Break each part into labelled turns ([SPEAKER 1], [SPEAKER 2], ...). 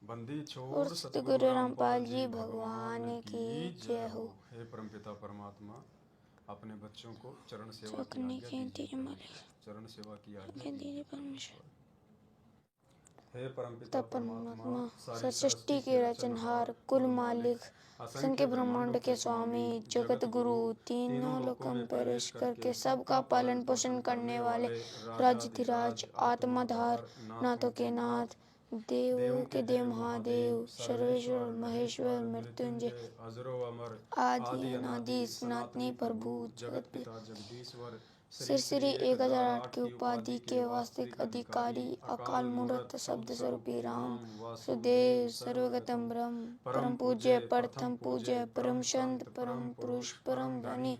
[SPEAKER 1] बंदी
[SPEAKER 2] और
[SPEAKER 1] छोड़
[SPEAKER 2] सतगुरु रामपाल जी भगवान की जय हो।
[SPEAKER 1] हे परमपिता परमात्मा, अपने बच्चों को चरण सेवा की
[SPEAKER 2] चौकने
[SPEAKER 1] आज्ञा
[SPEAKER 2] के
[SPEAKER 1] दीजिए।
[SPEAKER 2] मालिक
[SPEAKER 1] चरण सेवा की आज्ञा
[SPEAKER 2] दीजिए
[SPEAKER 1] दीजिए
[SPEAKER 2] परमेश्वर।
[SPEAKER 1] हे परमपिता परमात्मा, सारी
[SPEAKER 2] सृष्टि के रचनहार, कुल मालिक, असंख्य ब्रह्मांड के स्वामी, जगत गुरु, तीनों लोकों में प्रवेश करके सबका पालन पोषण करने वाले, राजाधिराज, आत्माधार, नाथों के नाथ, देवों के देव महादेव, सर्वेश्वर महेश्वर मृत्युंजय,
[SPEAKER 1] अजरो अमर,
[SPEAKER 2] आदि अनादि सनातनी प्रभु
[SPEAKER 1] जगत पिता जगदीश्वर,
[SPEAKER 2] श्री 1008 की उपाधि के वास्तविक अधिकारी, अकाल मूर्त शब्द स्वरूपी राम, सुदेव सर्वगतम ब्रह्म, परम पूज्य प्रथम पूज्य, परम संत, परम पुरुष, परम धनी,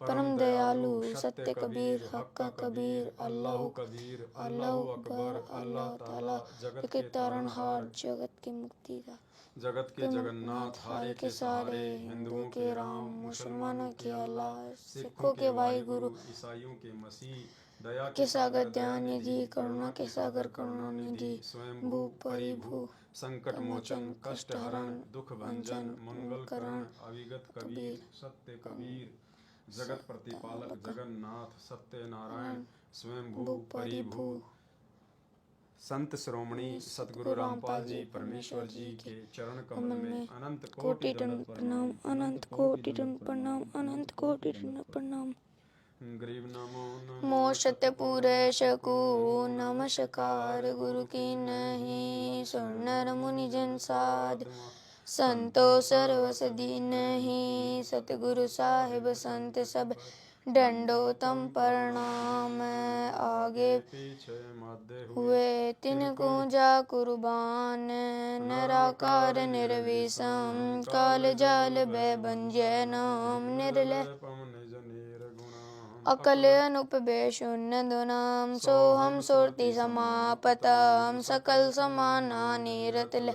[SPEAKER 2] परम दयालु, सत्य कबीर, हक्का कबीर, अल्लाह कबीर, अल्लाह अकबर, अल्लाह ताला, जगत के तारणहार, जगत की मुक्ति का,
[SPEAKER 1] जगत के जगन्नाथ, हारे के सहारे, हिंदुओं के राम, मुसलमानों के अल्लाह, सिखों के वाहिगुरु, ईसाइयों के मसीह, दया
[SPEAKER 2] के सागर दया निधि, करुणा के सागर करुणा निधि,
[SPEAKER 1] स्वयं भू परिभू, संकट मोचन, कष्ट हरण, दुख भंजन, मंगल करण, अविगत कबीर, सत्य कबीर, जगत प्रतिपालक जगन्नाथ, सत्य नारायण, स्वयं भू परिभू, संत श्रोमणी सतगुरु रामपाल जी परमेश्वर जी के चरण कमल में अनंत कोटि दंड प्रणाम, अनंत कोटि दंड प्रणाम, अनंत कोटि दंड प्रणाम। गरीब नमो
[SPEAKER 2] सत्य पूरे शकु नमस्कार, गुरु की नहीं सुनर मुनि जन साध, संतो सर्वस दीन ही, सतगुरु साहिब संत सब दंडोतम प्रणाम। आगे
[SPEAKER 1] पीछे मध्य
[SPEAKER 2] हुए तिन कुंजा कुर्बान, निराकार निर्विषम, काल जाल भय भंजय नाम, निर्लय अकल अनुपभय शून्य दुनाम, सोहम सुरति समापतम, सकल समाना निरतल,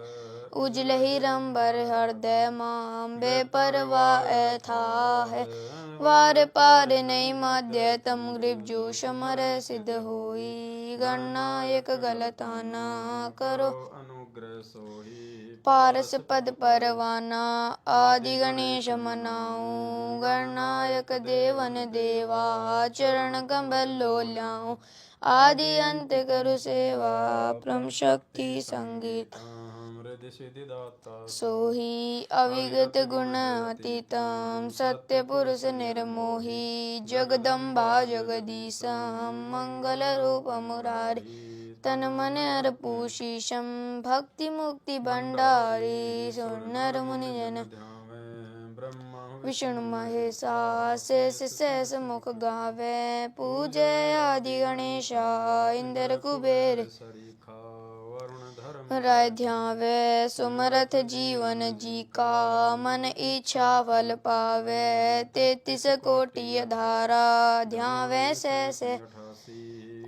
[SPEAKER 2] उजलहि रंबर हृदय माम, बेपरवाह था है वार पार नहीं माध्य, तम ग्रीव जो समर सिद्ध होई, गणनायक गलताना करो
[SPEAKER 1] अनुग्रह सोही,
[SPEAKER 2] पारस पद परवाना, आदि गणेश मनाऊं, गणनायक देवन देवा, चरण कमल लो ल्याऊं, आदि अंत करु सेवा, परम शक्ति संगीत सोही, अविगत गुण अतीतम, सत्य पुरुष निर्मोही, जगदम्बा जगदीशम, मंगल रूप मुरारी, तन मन अर्पूशीशम, भक्ति मुक्ति भंडारी, सुनर मुनि जन विष्णु महेशा, शेष शेष मुख गावे, पूजे आदि गणेशा, इंद्र कुबेर राय ध्यावे, सुमरथ जीवन जी का, मन इच्छा फल पावे, 33 कोटि धारा, ध्यावे से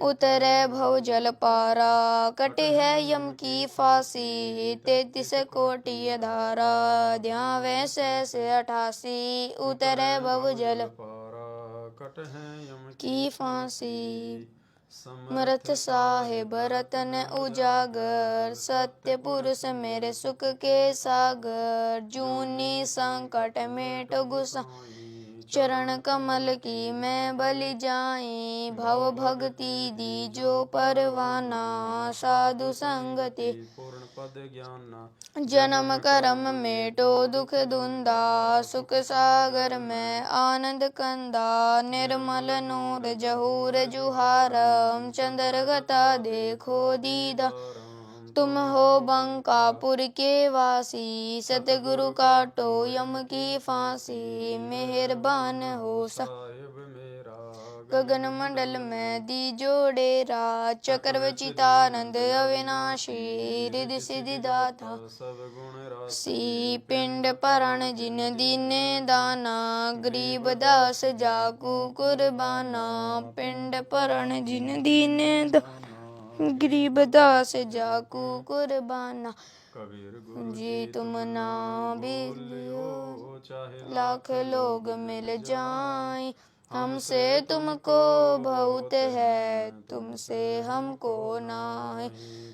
[SPEAKER 2] उतरे भव जल पारा, कटे है यम की फांसी, 33 कोटि धारा, ध्यावे से 88, उतरे भव जल की फांसी, समर्थ साहेब रतन उजागर, सत्य पुरुष मेरे सुख के सागर, जूनी संकट मेट गुसा, चरण कमल की मैं बलि जाई, भव भक्ति दी जो परवाना, साधु संगति जन्म कर्म मेटो दुख धुंधा, सुख सागर में आनंद कंदा, निर्मल नूर जहूर जुहारम, चंद्रगता देखो दीदा, तुम हो बंकापुर के वासी, सतगुरु काटो यम की फांसी, मेहरबान हो सा गगन मंडल में दी जोड़ेरा, चक्रवचितानंद अविनाशी, रिद्धि सिद्धि दाता सी, पिंड परण जिन दीने दाना, गरीब दास जाकू कुर्बाना, पिंड परण जिन दीने दाना, गरीब दास जाकू कुर्बाना, जी तुम ना भी लियो लाख लोग मिल जाए, हमसे तुमको बहुत है, तुमसे हमको नाहि।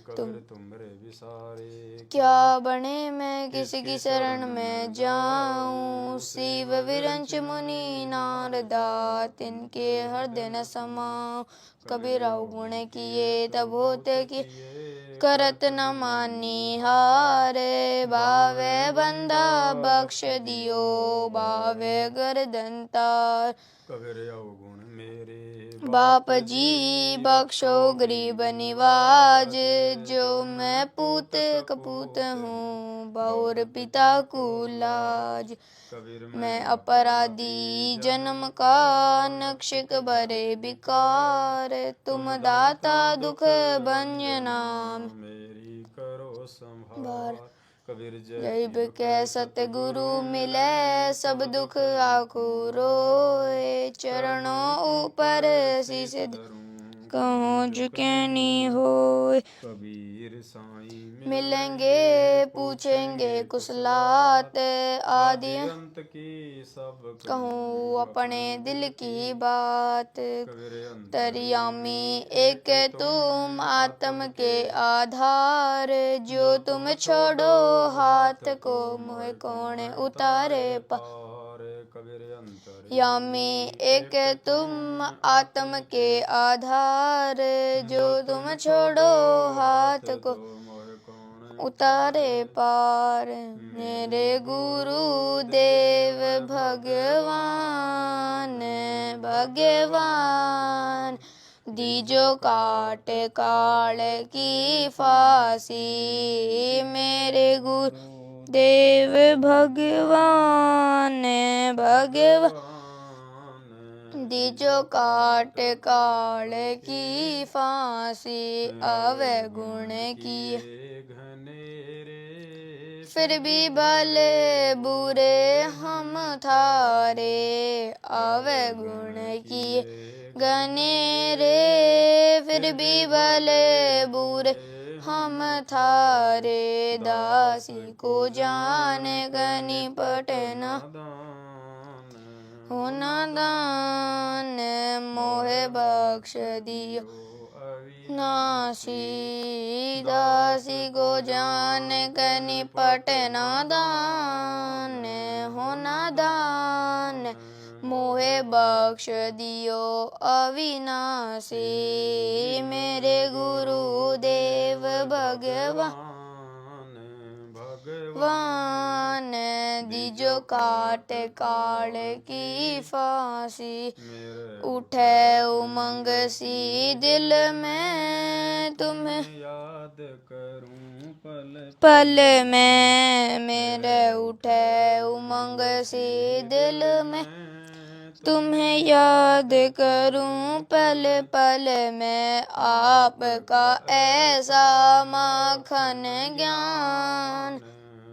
[SPEAKER 1] कबीर तुमरे विसारे,
[SPEAKER 2] क्या बने मैं किसकी शरण में जाऊं। शिव विरंच मुनि नारदा, तिनके हृदय न समाऊं। कबीर गुण किए तब होते कि, करत न मानी हारे। बावे बंदा बख्श दियो, बावे गर्दन तार।
[SPEAKER 1] कबीर अवगुण मेरे
[SPEAKER 2] बाप जी बख्शो गरीब निवाज। जो मैं पूत कपूत हूँ, बहुर पिता को लाज।
[SPEAKER 1] कबीर
[SPEAKER 2] मैं अपराधी जन्म का, नक्षिक भरे विकार। तुम दाता दुख भंजना,
[SPEAKER 1] मेरी करो संभार।
[SPEAKER 2] बार
[SPEAKER 1] कबीर
[SPEAKER 2] जैब के सतगुरु मिले, सब दुख आखो रोए। चरणों ऊपर शीश कहूँ झुके नी होए।
[SPEAKER 1] कबीर साईं
[SPEAKER 2] मिलेंगे पूछेंगे कुशलात, आदि
[SPEAKER 1] अंत की सब
[SPEAKER 2] कहूँ अपने दिल की बात।
[SPEAKER 1] कबीर
[SPEAKER 2] तरियामी एक तुम आत्म के आधार। जो तुम छोड़ो हाथ को, मोह कौन उतारे पार।
[SPEAKER 1] कबीर अंतर
[SPEAKER 2] यामी एक तुम आत्म के आधार। जो तुम छोड़ो हाथ को, उतारे पार। मेरे गुरु देव भगवान, भगवान दीजो काट काल की फांसी। मेरे गुरु देव भगवान, भगवान दीजो काट काल की फांसी। अवे गुण की फिर भी भले बुरे हम थारे। अवे गुण की गने रे, फिर भी भले बुरे हम थारे। दासी को जान गनी पटना, होना दान मोहे बख्श दियो नासी। दासी को जान गनी पटना दान, होना दान मोहे बख्श दियो अविनाशी। मेरे गुरु देव भगवान, भगवान दीजो काट काल की फांसी। उठे उमंग सी दिल में, तुम्हें
[SPEAKER 1] याद करूं
[SPEAKER 2] पल में। मेरे उठे उमंग सी दिल में, तुम्हें याद करूं पल पल में। आपका ऐसा माखन ज्ञान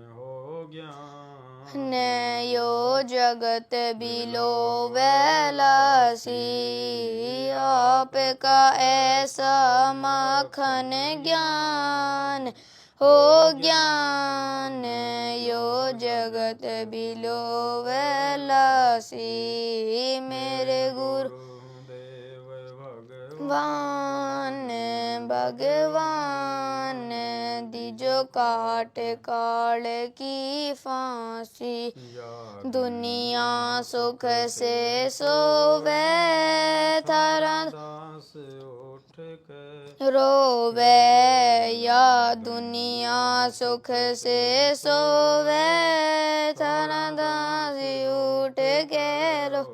[SPEAKER 1] हो ज्ञान,
[SPEAKER 2] ने यो जगत बिलो वैलासी। आपका ऐसा माखन ज्ञान हो ज्ञान, यो जगत बिलो वैलासी। मेरे गुरु भगवान, भगवान दीजो काट काल की फांसी। दुनिया सुख से सोवे, थारा
[SPEAKER 1] दास उठ के
[SPEAKER 2] रोवे। या दुनिया सुख से सोवे, थारा दास उठ के रो।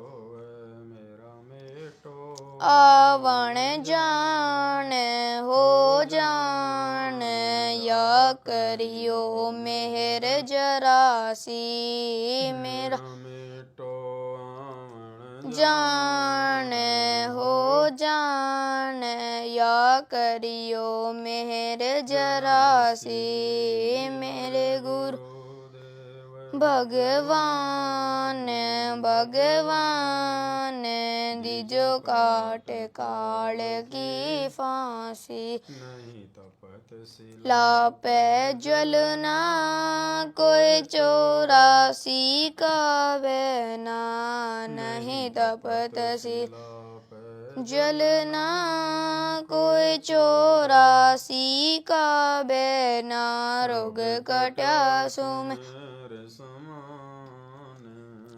[SPEAKER 2] आवण जान हो जान, या करियो मेहर जरासी। मेरा जान हो जान, या करियो मेहर जरासी। मेरे गुरु भगवान, भगवान दीजो काट काल की फांसी।
[SPEAKER 1] नहीं तपत शिला
[SPEAKER 2] लापे जलना कोई चौरासी का बेना नहीं तपतशील जलना कोई चौरासी का बेना रोग कट्या सुम
[SPEAKER 1] मेरे समान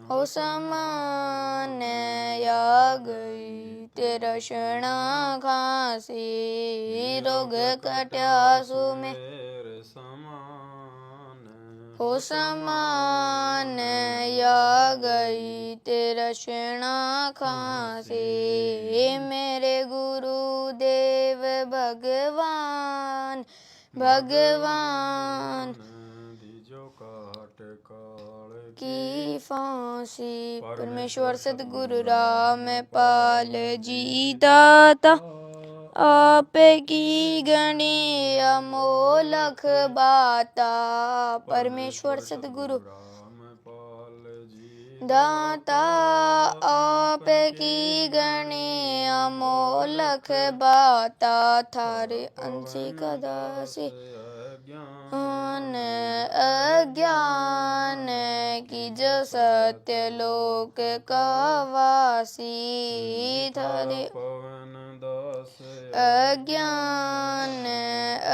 [SPEAKER 2] हो समान या गई तेरा शरणा खांसी रोग कट्या सुम
[SPEAKER 1] मेरे समान
[SPEAKER 2] हो समान या गई तेरा शरणा खांसी मेरे गुरुदेव भगवान भगवान
[SPEAKER 1] दीजो काट काल
[SPEAKER 2] की फांसी परमेश्वर सतगुरु रामपाल जी दाता आप की गणी अमोलख बाता परमेश्वर सतगुरु
[SPEAKER 1] रामपाल जी
[SPEAKER 2] दाता आप की गणी अमोलख बाता थारे अंशिक दासी ज्ञान अज्ञान की जो सत्य लोक का वासी थारे
[SPEAKER 1] पवन दास
[SPEAKER 2] अज्ञान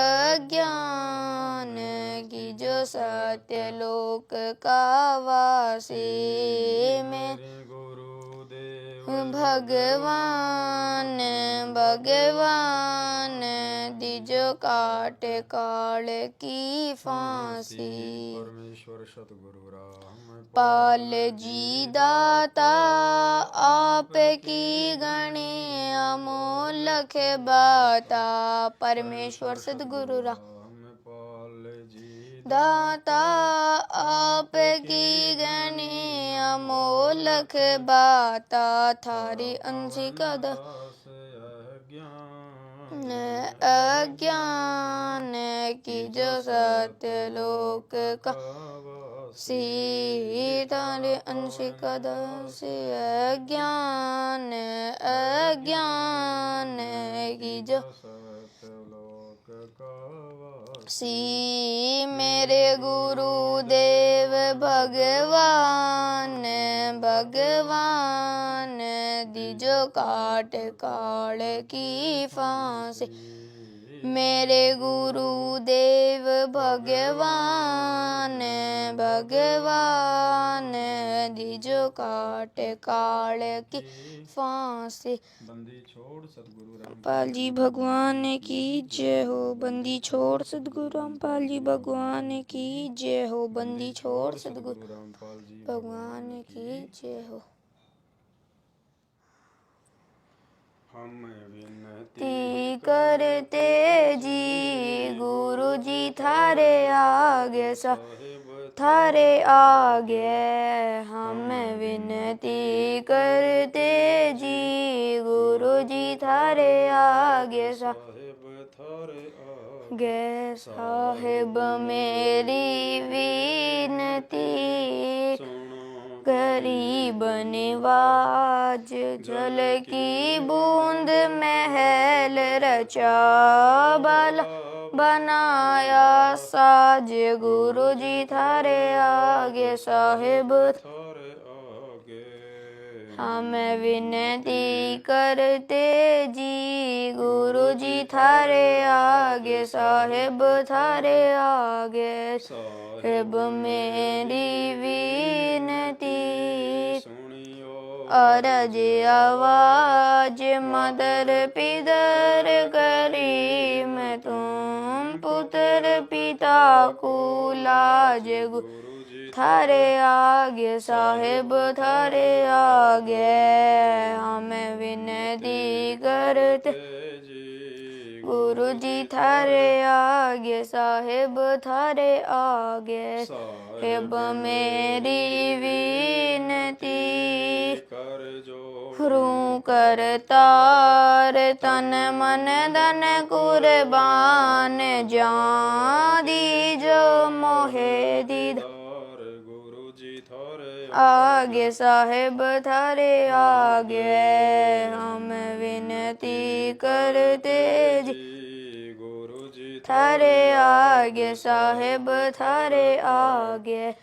[SPEAKER 2] अज्ञान की जो सत्य लोक का वासी में
[SPEAKER 1] गुरुदेव
[SPEAKER 2] भगवान भगवान दिजो काट काल की फांसी
[SPEAKER 1] परमेश्वर सतगुरु
[SPEAKER 2] पाल जी दाता आप की गणी अमोलख बाता परमेश्वर सतगुरु
[SPEAKER 1] रामपाल जी
[SPEAKER 2] दाता आप की गणी अमोलख बाता थारी अंशिका अज्ञान की जो सत्य लोक का सीतारे अंशिका दासी अज्ञान अज्ञान की जो सी मेरे गुरुदेव भगवान भगवान दीजो काट काल की फांसी मेरे गुरुदेव भगवान भगवान दीजो काट काल की फांसी
[SPEAKER 1] बंदी छोड़ सतगुरु
[SPEAKER 2] रामपाल जी भगवान की जय हो बंदी छोड़ सतगुरु रामपाल जी भगवान की जय हो बंदी छोड़ सतगुरु
[SPEAKER 1] रामपाल जी
[SPEAKER 2] भगवान की जय हो
[SPEAKER 1] हम
[SPEAKER 2] विनती करते जी गुरु जी थारे आगे थारे आगे हम विनती करते जी गुरु जी थारे आगे गे साहिब मेरी विनती गरीब निवाज जल की बूंद महल रचा बल बनाया साज गुरु जी थारे आगे साहिब हम विनती करते जी गुरु जी थारे आगे साहिब थारे आगे साहिब मेरी विनती अरज आवाज मदर पिदर करी मैं तुम पुत्र पिता को लाज थारे आगे साहिब थारे आगे हम विनती करते गुरु जी थारे आगे साहिब थारे आगे साहिब मेरी विनती रू कर तार तन मन धन कुर्बान जा दीजो मोहे दीद आगे साहिब थारे आगे हम विनती करते जी थारे आगे साहेब थारे आगे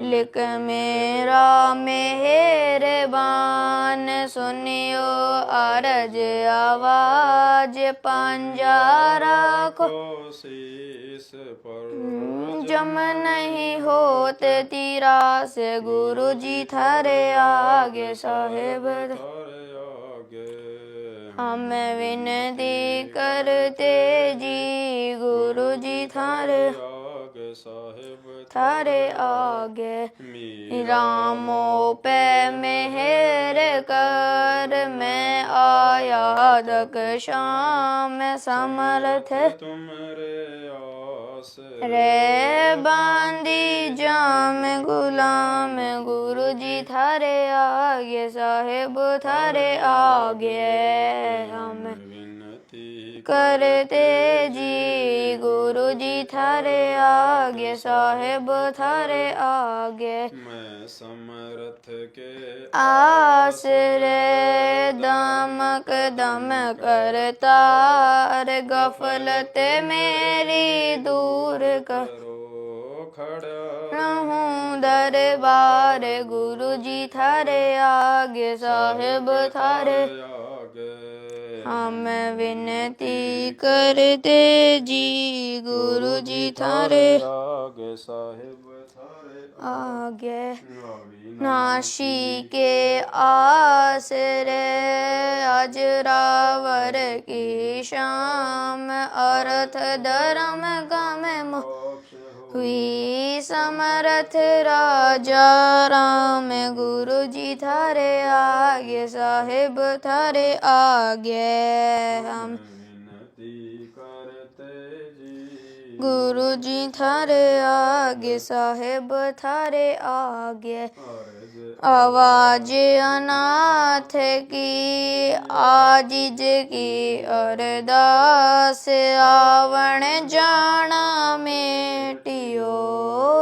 [SPEAKER 2] लिख मेरा मेहरबान सुनियो अरज आवाज पंजारा को
[SPEAKER 1] शीस पर
[SPEAKER 2] जम नहीं होते तीरा से गुरु जी थारे आगे साहेब
[SPEAKER 1] थारे आगे
[SPEAKER 2] हम विनती करते जी गुरु जी थारे
[SPEAKER 1] आगे साहेब
[SPEAKER 2] थारे आगे
[SPEAKER 1] मेरा
[SPEAKER 2] रामों पे मेहर कर मैं आया तक शाम समर्थ
[SPEAKER 1] तुमरे आस
[SPEAKER 2] रे बांदी जाम गुलाम गुरु जी थारे आगे साहेब थारे आगे हम
[SPEAKER 1] विनती
[SPEAKER 2] करते जी गुरु जी थारे आगे साहेब थारे आगे
[SPEAKER 1] मैं समर्थ के
[SPEAKER 2] आसरे दमक दम करता रे गफलत मेरी दूर
[SPEAKER 1] करो खड़ा
[SPEAKER 2] रहूं दरबार गुरु जी थारे आगे साहेब थारे
[SPEAKER 1] आगे
[SPEAKER 2] हम विनती करते जी गुरु जी थारे
[SPEAKER 1] आगे साहेब थारे
[SPEAKER 2] आगे
[SPEAKER 1] अविनाशी
[SPEAKER 2] नाशी के आसरे अजरावर की शाम अर्थ धर्म गम हुई समर्थ राजा राम गुरु जी थारे आगे साहेब थारे आगे हम
[SPEAKER 1] विनती करते जी
[SPEAKER 2] गुरु जी थारे आगे साहेब थारे आगे
[SPEAKER 1] अर्ज
[SPEAKER 2] आवाज अनाथ की आजिज की अरदास आवण जाना मेटियो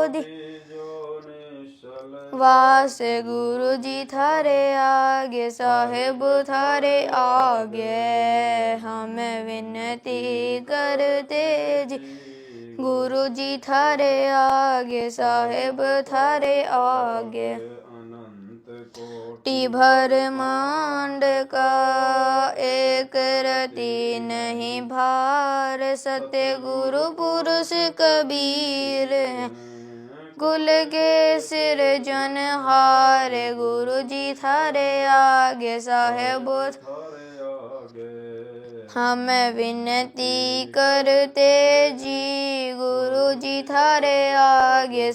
[SPEAKER 2] दी
[SPEAKER 1] जो निश्चल
[SPEAKER 2] वास गुरु जी थारे आगे साहेब थारे आगे हम विनती करते जी गुरु जी थारे आगे साहेब थारे आगे
[SPEAKER 1] अनंत कोटि
[SPEAKER 2] टी भर मांड का एक रति नहीं भार सत्य गुरु पुरुष कबीर हैं कुल के सिर जन हार गुरु जी थारे आगे साहेब
[SPEAKER 1] थारे आगे
[SPEAKER 2] हम विनती करते जी गुरु जी थारे आगे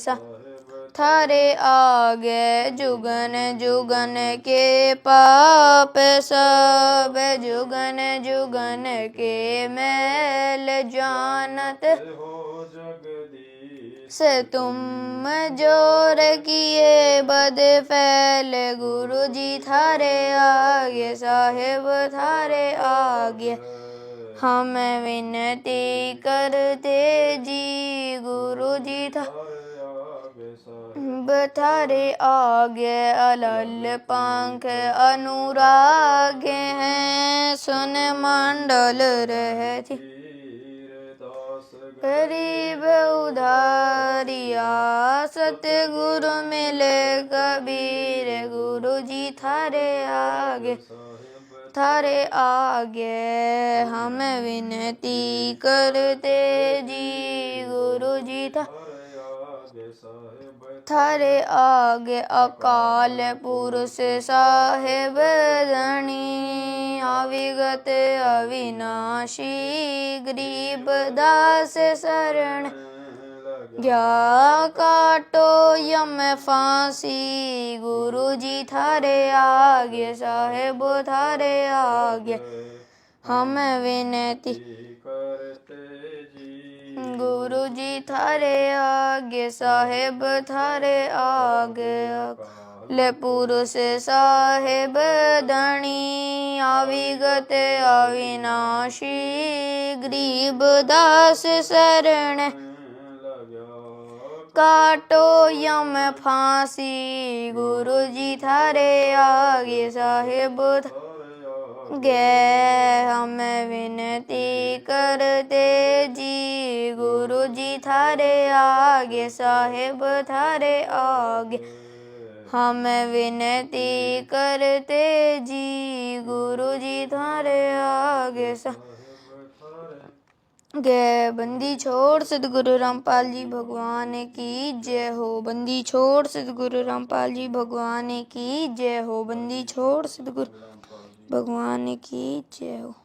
[SPEAKER 2] थारे आगे जुगन जुगन के पाप सब जुगन जुगन के मैल जानत
[SPEAKER 1] हो जगदीश
[SPEAKER 2] से तुम जोर किए बद फैल गुरु जी थारे आगे साहेब थारे आगे हम विनती करते जी गुरु जी थारे आगे अलल पंख अनुराग हैं सुन मंडल रहती गरीब उधारिया सतगुरु मिले कबीर गुरु जी थारे आगे हम विनती करते जी गुरु जी थारे आगे अकाल पुरुष साहेब धनी अविगत अविनाशी गरीब दास शरण क्या काटो यम फांसी गुरु जी थारे आगे साहेब थारे आगे हम विनती गुरु जी थारे आगे साहेब थारे आगे ले पुरुष साहेब धनी अविगत अविनाशी गरीब दास शरण काटो यम फांसी गुरु जी थारे आगे साहेब गे हम विनती करते जी गुरु जी थारे आगे साहेब थारे आगे हम विनती करते जी गुरु जी थारे आगे गे बंदी छोड़ सदगुरु रामपाल जी भगवान की जय हो। बंदी छोड़ सदगुरु रामपाल जी भगवान की जय हो। बंदी छोड़ सदगुरु भगवान की जय हो।